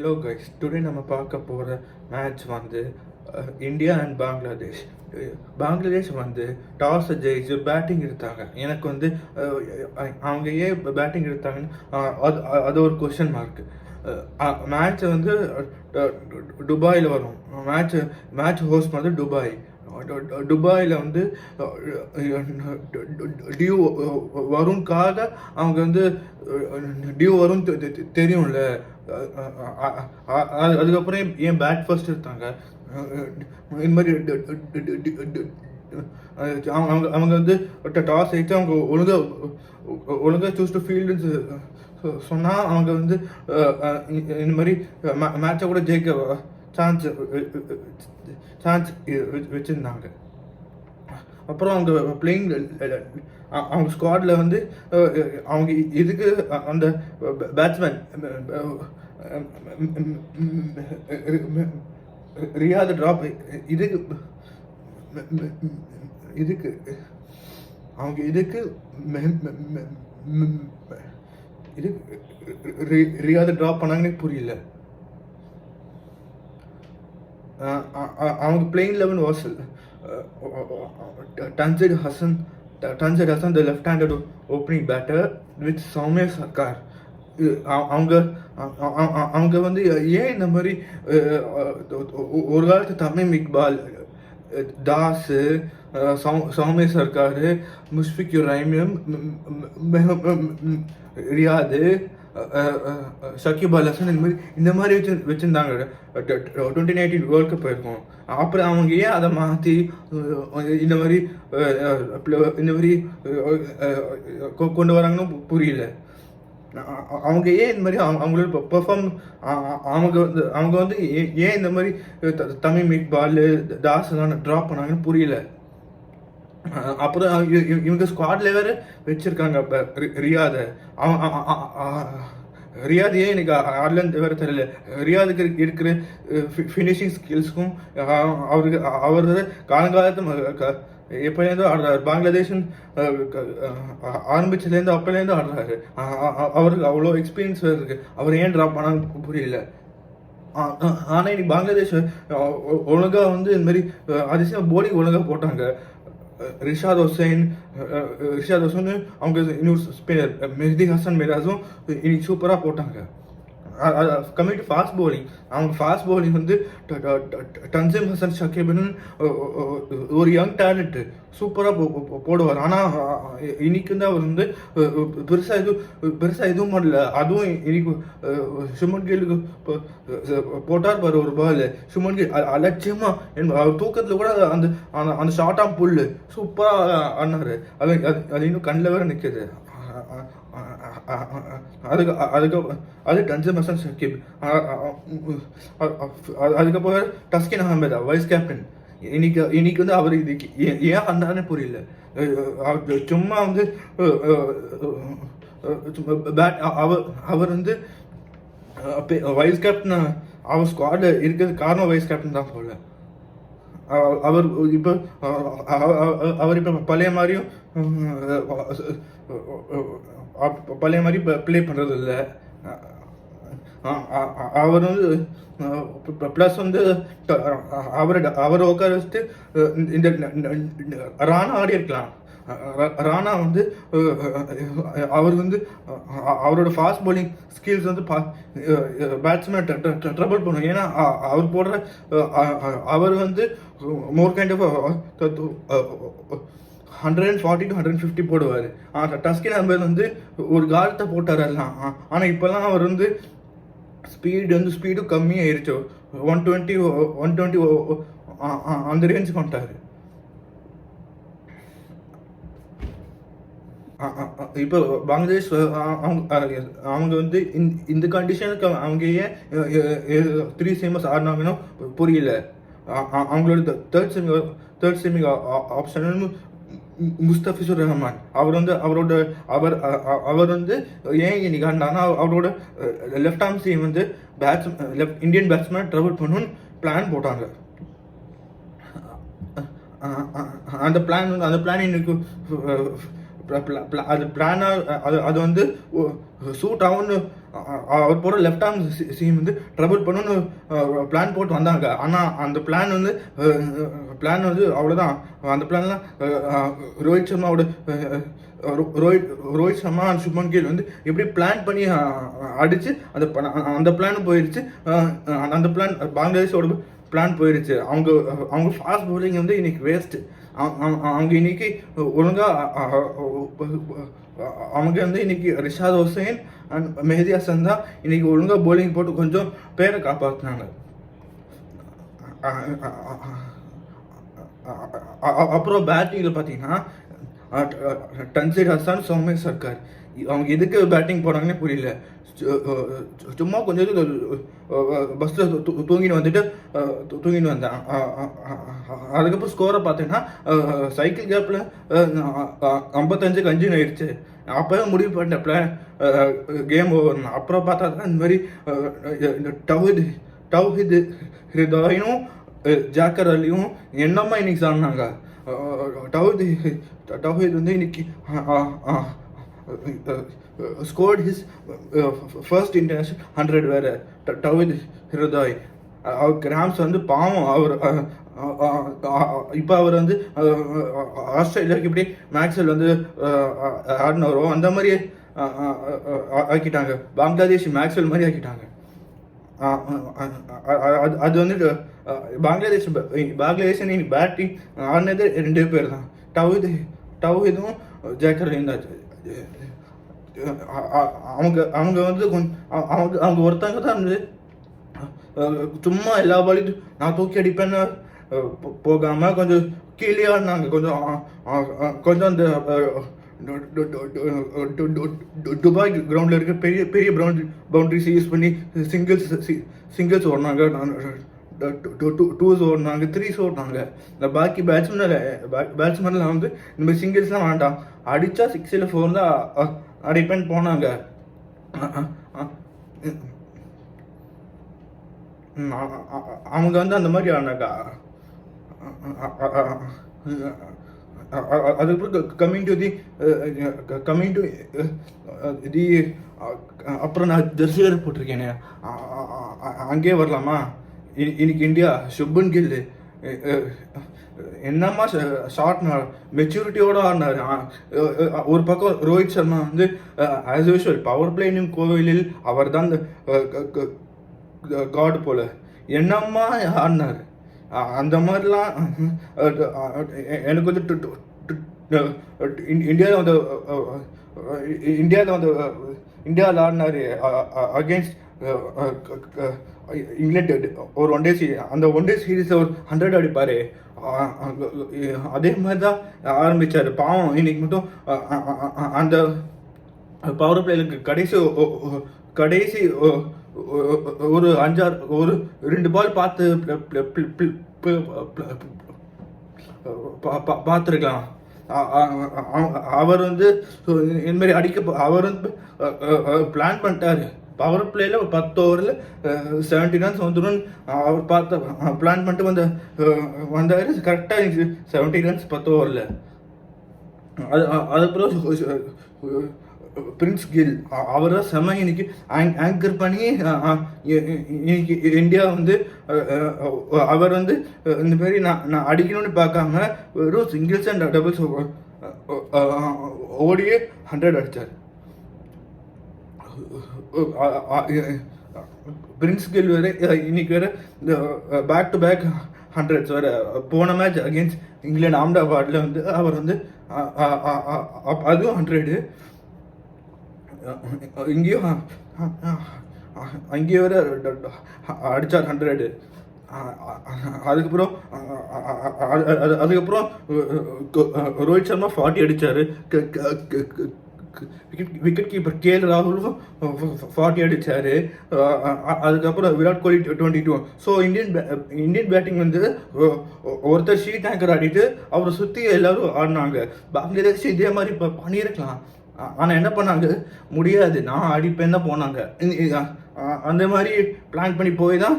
Hello guys, today நம்ம பார்க்க போகிற மேட்ச் வந்து இந்தியா அண்ட் பங்களாதேஷ். பங்களாதேஷ் வந்து டாஸை ஜெயிச்சு பேட்டிங் எடுத்தாங்க. எனக்கு வந்து அவங்க ஏன் பேட்டிங் எடுத்தாங்கன்னு அது ஒரு கொஷின் மார்க்கு. மேட்ச்சை வந்து துபாயில் வரும். மேட்ச் ஹோஸ்ட் வந்து துபாயில் வந்து டியூ வரும்காக அவங்க வந்து டியூ வரும் தெரியும்ல. அதுக்கப்புறம் ஏன் பேட் ஃபர்ஸ்ட் எடுத்தாங்க? இந்த மாதிரி அவங்க வந்து டாஸ் ஆகிட்டு அவங்க ஒழுங்காக சூஸ் டு ஃபீல்டுன்னு சொன்னால் அவங்க வந்து இந்த மாதிரி மேட்சை கூட ஜெயிக்க சான்ஸ் வச்சுருந்தாங்க. அப்புறம் அவங்க பிளேயிங் அவங்க ஸ்குவாடில் வந்து அவங்க இதுக்கு அந்த பேட்ஸ்மேன் ரியாத் ட்ராப் இதுக்கு அவங்க இதுக்கு ரியாத் ட்ராப் பண்ணாங்கன்னே புரியல. அவங்க பிளேயிங் 11 வாசல் Tanzir Hassan, the left-handed opening batter with Soumya Sarkar. அவங்க வந்து ஏன் இந்த மாதிரி ஒரு காலத்து தமீம் இக்பால், தாஸ், சௌமிய சர்க்கார், முஷ்ஃபிகுர் ரஹீம், ரியாது, ஷக்கீப் அல் ஹசன் இந்த மாதிரி வச்சுருந்தாங்க. 2019 வேர்ல்ட் கப் போயிருக்கோம். அப்புறம் அவங்க ஏன் அதை மாற்றி இந்த மாதிரி கொண்டு வராங்கன்னு புரியல. அவங்க ஏன் இந்த மாதிரி அவங்களோட பெர்ஃபார்ம் அவங்க வந்து ஏன் இந்த மாதிரி தமீம் இக்பால், தாஸ் எல்லாம் ட்ராப் பண்ணாங்கன்னு புரியல. அப்புறம் இவங்க ஸ்குவாட்ல வேற வச்சிருக்காங்க ரியாதை. ரியாத் ஏன் எனக்கு ஆடலன்னு வேற தெரியல. ரியாதுக்கு இருக்கிற ஃபினிஷிங் ஸ்கில்ஸ்க்கும் அவர் காலங்காலத்து எப்போலேருந்தோ ஆடுறாரு. பங்களாதேஷ் ஆரம்பிச்சதுலேருந்து அப்போலேருந்து ஆடுறாரு. அவருக்கு அவ்வளோ எக்ஸ்பீரியன்ஸ் வேறு இருக்குது. அவர் ஏன் ட்ராப் பண்ணான்னு புரியல. ஆனால் இன்னைக்கு பங்களாதேஷ் ஒழுங்காக வந்து இந்த மாதிரி அதிசயம் போலிங் ஒழுங்காக போட்டாங்க. ரிஷாத் ஹுசைன் அவங்க இன்னொரு ஸ்பின்னர் மெஹ்தி ஹசன் மிராஸும் இன்னைக்கு சூப்பராக போட்டாங்க. கம்மிங் டு ஃபாஸ்ட் பவுலிங், அவங்க ஃபாஸ்ட் பவுலிங் வந்து தன்சீம் ஹசன் ஷக்கீப்னு ஒரு யங் டேலண்ட்டு சூப்பராக போடுவார். ஆனால் இன்னைக்கு வந்து அவர் வந்து பெருசாக எதுவும் பண்ணல. அதுவும் இன்னைக்கு சுமன் கில்லுக்கு போட்டார் பாரு ஒரு பால். சுமன் கில் அலட்சியமாக அவர் தூக்கத்தில் கூட அந்த ஷார்ட் ஆம் புல்லு சூப்பராக ஆடினார். அது இன்னும் கண்ணில் வேற நிற்குது. அது தன்சீம் ஹசன் ஷக்கீப். அதுக்கப்புறம் தஸ்கின் அகமது வைஸ் கேப்டன். இன்னைக்கு வந்து அவர் இதுக்கு ஏன் வந்தானே புரியல. சும்மா வந்து அவர் வந்து வைஸ் கேப்டன் அவர் ஸ்குவாட்ல இருக்கிறது காரணம் வைஸ் கேப்டன் தான் போல. அவர் இப்போ பழைய மாதிரியும் ப்ளே பண்ணுறது இல்லை. அவர் வந்து ப்ளஸ் வந்து அவர் உட்கார வச்சுட்டு இந்த ராணா ஆடி இருக்கலாம். ராணா வந்து அவர் வந்து அவரோட ஃபாஸ்ட் பவுலிங் ஸ்கில்ஸ் வந்து பேட்ஸ்மேன் ட்ரபிள் பண்ணும். ஏன்னா அவர் போடுற அவர் வந்து மோர் கைண்ட் ஆஃப் 140 to 150 போடுவார். டஸ்கின் அகமது வந்து ஒரு காலத்தை போட்டார் எல்லாம். ஆனால் இப்போல்லாம் அவர் வந்து ஸ்பீடும் கம்மியாயிருச்சு. 120 அந்த ரேஞ்சுக்கு வந்துட்டார். இப்போ பங்களாதேஷ் அவங்க வந்து இந்த கண்டிஷனுக்கு அவங்க ஏன் 3 seamers ஆடினாங்கன்னு புரியல. அவங்களோட தேர்ட் செமிங் ஆப்ஷன் முஸ்தபிசுர் ரஹ்மான். அவர் வந்து ஏன் இன்னைக்கு ஆடினாங்கன்னா அவரோட லெஃப்ட் ஆர்ம் சீம் வந்து இந்தியன் பேட்ஸ்மேன் ட்ரபிள் பண்ணணும்னு பிளான் போட்டாங்க. அந்த பிளான் இன்னைக்கு அது பிளானாக அது வந்து சூட் ஆகும்னு அவர் போகிற லெஃப்ட் ஆர்ம் சீம் வந்து ட்ரபிள் பண்ணணும்னு பிளான் போட்டு வந்தாங்க. ஆனால் அந்த பிளான் வந்து அவ்வளோதான். அந்த பிளான்லாம் ரோஹித் சர்மாவோட ரோஹித் சர்மா அண்ட் சுப்மன் கில் வந்து எப்படி பிளான் பண்ணி அடித்து அந்த பிளான் போயிடுச்சு. அந்த பிளான் பங்களாதேஷோட பிளான் போயிடுச்சு. அவங்க ஃபாஸ்ட் பவுலிங் வந்து இன்னைக்கு வேஸ்ட்டு. அவங்க இன்னைக்கு ஒழுங்காக அவங்க வந்து இன்னைக்கு ரிஷாத் ஹுசைன் அண்ட் மெஹதி ஹசன் தான் இன்னைக்கு ஒழுங்காக பவுலிங் போட்டு கொஞ்சம் பேரை காப்பாற்றினாங்க. அப்புறம் பேட்டிங்கில் பார்த்தீங்கன்னா டன்சீர் ஹசான், சௌமியா சர்க்கார் அவங்க எதுக்கு பேட்டிங் போனாங்கன்னே புரியல. சும்மா கொஞ்சம் பஸ்ஸில் தூங்கிட்டு வந்தேன். அதுக்கப்புறம் ஸ்கோரை பார்த்தீங்கன்னா சைக்கிள் கேப்பில் 55-5 ஆயிடுச்சு. அப்போவே முடிவு பண்ணிட்டேன் கேம் ஓவர். அப்புறம் பார்த்தா தான் இந்த மாதிரி டவ்ஹீத் ஹிருதாயும் ஜாக்கர் அலியும் என்னம்மா இன்னைக்கு ஆடினாங்க. டவ்ஹீத் வந்து இன்னைக்கு scored his first international 100 வேறு. டவ்ஹீத் ஹிருதாய் அவர் கிராம்ஸ் வந்து பாவம். இப்போ அவர் வந்து ஆஸ்திரேலியாவுக்கு எப்படி மேக்ஸ்வெல் வந்து ஆடினவரோ அந்த மாதிரி ஆக்கிட்டாங்க. பங்களாதேஷ் மேக்ஸ்வெல் மாதிரி ஆக்கிட்டாங்க. அது வந்துட்டு பங்களாதேஷ் பேட்டிங் ஆடினது 2 பேர் தான், டவ்ஹீதும் ஜாக்கர் அலியும் தான். அவங்க வந்து அவங்க ஒருத்தங்க தான் வந்து சும்மா எல்லா பாலையும் நான் தூக்கி அடிப்பேன்னு போகாமல் கொஞ்சம் கீழே ஆடினாங்க. கொஞ்சம் அந்த துபாய் கிரவுண்டில் இருக்க பெரிய பெரிய பவுண்டரிஸ் யூஸ் பண்ணி சிங்கிள்ஸ் ஓடினாங்க, 2s ஓடினாங்க, 3s ஓடினாங்க. இந்த பாக்கி பேட்ஸ்மேன்லாம் வந்து இந்த மாதிரி சிங்கிள்ஸ்லாம் வேண்டாம், அடித்தா 6 இல்லை 4 தான் அடிப்பேன்னு போனாங்க. அவங்க வந்து அந்த மாதிரி ஆனாக்கா. அதுக்கப்புறம் கம்மிங் டு தி அப்புறம் நான் ஜெர்சி வேறு போட்டிருக்கேனே, அங்கேயே வரலாமா? இன்னைக்கு இந்தியா சுப்மன் கில் என்னம்மா ஷார்ட் மெச்சூரிட்டியோட ஆடினார். ஒரு பக்கம் ரோஹித் சர்மா வந்து ஆஸ் யூஷுவல் பவர் பிளேயிங் கோவிலில் அவர் தான் காட் போல என்னம்மா ஆடினார். அந்த மாதிரிலாம் எனக்கு வந்து இந்தியாவில் ஆடினார் அகேன்ஸ்ட் இங்கிலாந்து ஒரு அந்த ஒன் டே சீரீஸில் ஒரு 100 அடிப்பார். அதே மாதிரி தான் ஆரம்பித்தார். பாவம் இன்னைக்கு மட்டும் அந்த பவர் பிளேலுக்கு கடைசி ஒரு 2 பால் பார்த்துருக்கலாம். அவர் வந்து இந்த மாதிரி அவர் வந்து பிளான் பண்ணிட்டாரு. பவர் பிளேயில் ஒரு 10 ஓவரில் 70 ரன்ஸ் வந்துடும் அவர் பிளான் பண்ணிட்டு வந்தார். கரெக்டாக 70 ரன்ஸ் 10 ஓவரில். அதுக்கப்புறம் பிரின்ஸ் கில் அவர் தான் செம்ம இன்னைக்கு ஆங்கர் பண்ணி இன்னைக்கு இந்தியா வந்து அவர் வந்து இந்த மாதிரி நான் அடிக்கணும்னு பார்க்காம வெறும் சிங்கிள்ஸ் அண்ட் டபுள்ஸ் ஓடியே 100 அடித்தார். பிரின்ஸ் கில் வேறு இன்னைக்கு வேறு இந்த பேக் டு பேக் 100s வேறு. போன மேட்ச் அகேன்ஸ்ட் இங்கிலாந்து அஹமதாபாத்தில் வந்து அவர் வந்து அதுவும் 100. அங்கேயும் வேறு அடித்தார் 100. அதுக்கப்புறம் ரோஹித் சர்மா 40 அடித்தார். விக்கெட் கீப்பர் கேஎல் ராகுலும் 40 அடித்தார். அதுக்கப்புறம் Virat Kohli 22. So Indian batting வந்து ஒருத்தர் ஷீட் ஆங்கர் ஆடிட்டு அவரை சுற்றி எல்லாரும் ஆடினாங்க. பங்களாதேஷ் இதே மாதிரி இப்போ பண்ணியிருக்கலாம். ஆனால் என்ன பண்ணாங்க, முடியாது நான் அடிப்பேன் தான் போனாங்க. அந்த மாதிரி பிளான் பண்ணி போய் தான்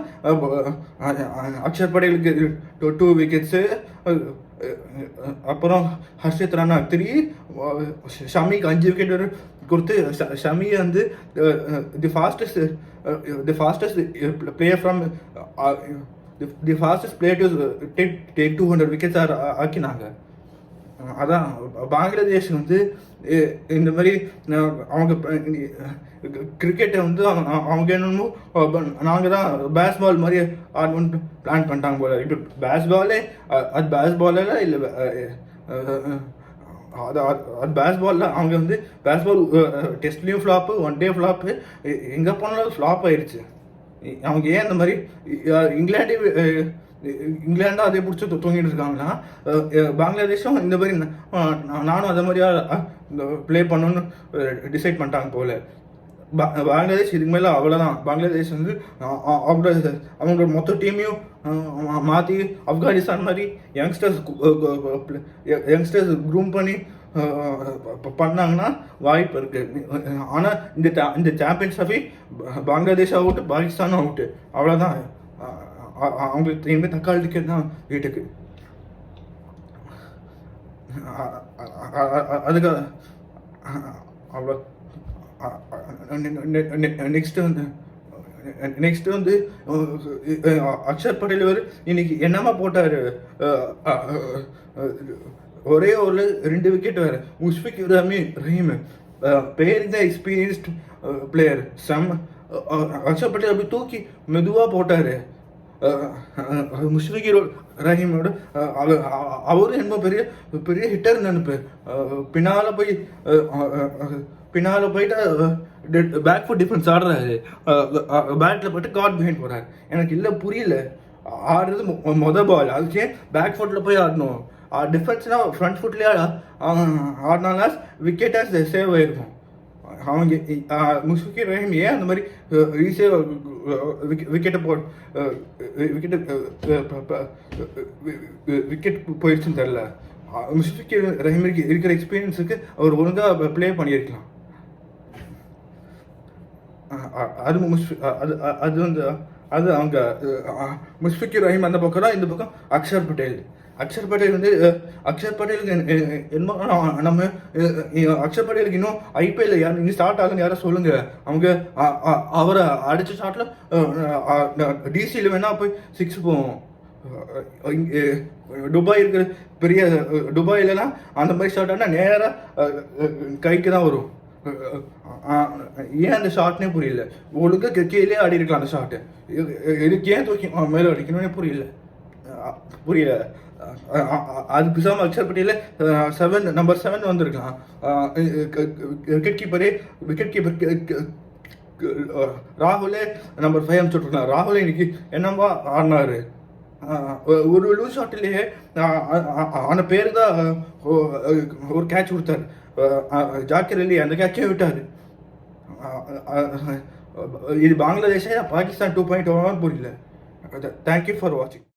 அக்ஷர் படேலுக்கு 2 விக்கெட்ஸு, அப்புறம் ஹர்ஷித் ராணா 3, ஷமிக்கு 5 விக்கெட் கொடுத்து ஷமி வந்து the fastest player from the fastest player to take 200 wickets ஆக்கினாங்க. அதான் பங்களாதேஷ் வந்து இந்த மாதிரி அவங்க கிரிக்கெட்டை வந்து அவங்க என்னமோ நாங்கள் தான் பேஸ்பால் மாதிரி ஆடணும்னு பிளான் பண்ணிட்டாங்க போல. இப்போ பேஸ்பாலே அது பேஸ்பாலில் இல்லை, அது பேஸ்பாலில் அவங்க வந்து பேஸ்பால் டெஸ்ட்லேயும் ஃப்ளாப்பு, ஒன் டே ஃப்ளாப்பு, எங்கே போனாலும் ஃப்ளாப் ஆயிடுச்சு. அவங்க ஏன் இந்த மாதிரி இங்கிலாண்டும் அதே பிடிச்சி தூங்கிட்டு இருக்காங்கன்னா பங்களாதேஷும் இந்த மாதிரி நானும் அதே மாதிரியா ப்ளே பண்ணணும்னு டிசைட் பண்ணிட்டாங்க போல. பங்களாதேஷ் இதுக்கு மேலே அவ்வளோதான். பங்களாதேஷ் வந்து அவங்களோட மொத்த டீமையும் மாற்றி ஆப்கானிஸ்தான் மாதிரி யங்ஸ்டர்ஸ் க்ரூம் பண்ணி பண்ணாங்கன்னா வாய்ப்பு இருக்குது. ஆனால் இந்த சாம்பியன்ஸ் ட்ராஃபி பங்களாதேஷ் அவுட்டு, பாகிஸ்தானும் அவுட்டு, அவ்வளோதான். அவங்களுக்கு இனிமேல் தக்காளி டிக்கெட் தான் வீட்டுக்கு. அதுக்காக அவ்வளோ. நெக்ஸ்ட் வந்து அக்ஷர் பட்டேல் இன்னைக்கு என்னமா போட்டார், ஒரே ஒரு 2 விக்கெட் வேறு. முஷ்ஃபிக் ரஹீம் பேர் தான் எக்ஸ்பீரியன்ஸ்ட் பிளேயர். அக்ஷர் பட்டேல் அப்படி தூக்கி மெதுவாக போட்டார். முஷ்ஃபிக் ரஹீமோட அவரும் என்ன பெரிய பெரிய ஹிட்டர் நினைப்பு. பின்னால் போயிட்டு பேக் ஃபுட் டிஃபென்ஸ் ஆடுறாரு, பேட்டில் போய்ட்டு காட் பிஹைண்ட் போகிறாரு. எனக்கு இல்லை புரியல, ஆடுறது பால், அதுக்கே பேக் ஃபுட்டில் போய் ஆடணும். டிஃபென்ஸ்னால் ஃப்ரண்ட் ஃபுட்லேயே ஆடினால விக்கெட்டாக சேவ் ஆகிருக்கும். அவங்க முஷ்ஃபிக் ரஹீம் ஏன் அந்த மாதிரி ஈஸியாக விக்கெட் போயிடுச்சுன்னு தெரில. முஷ்ஃபிக் ரஹீமுக்கு இருக்கிற எக்ஸ்பீரியன்ஸுக்கு அவர் ஒழுங்காக ப்ளே பண்ணியிருக்கலாம். அது வந்து அவங்க முஷ்ஃபிக் ரஹீம் அந்த பக்கம் தான், இந்த பக்கம் அக்ஷர் பட்டேல் வந்து அக்ஷர் பட்டேலுக்கு என்ன நம்ம அக்ஷர் பட்டேலுக்கு இன்னும் ஐபிஎல் இன்னும் ஸ்டார்ட் ஆகுன்னு யாரும் சொல்லுங்க. அவங்க அவரை அடிச்ச ஷாட்டில் டிசியில் வேணா போய் 6 போவோம். துபாய் இருக்கிற பெரிய துபாயிலலாம் அந்த மாதிரி ஷாட் ஆனால் நேராக கைக்கு தான் வரும். ஏன் அந்த ஷாட்னே புரியல. ஒழுங்காக கீழே ஆடி இருக்கலாம் அந்த ஷாட்டு, இதுக்கு ஏன் தூக்கி மேலே அடிக்கணும்னே புரியல. அது பிசாம அக்ஷர் பட்டேல் நம்பர் 7 வந்திருக்கலாம். விக்கெட் கீப்பர் ராகுலே நம்பர் 5 அனுப்பிச்சுட்ருக்கலாம். ராகுல் இன்னைக்கு என்னவா ஆடினாரு. ஒரு லூஸ் ஷாட்லேயே அந்த பேரு தான் ஒரு கேட்ச் கொடுத்தாரு ஜாக்கிர் அலி, அந்த கேட்சே விட்டார். இது பங்களாதேஷா பாகிஸ்தான் 2.1 புரியல. தேங்க்யூ ஃபார் வாட்சிங்.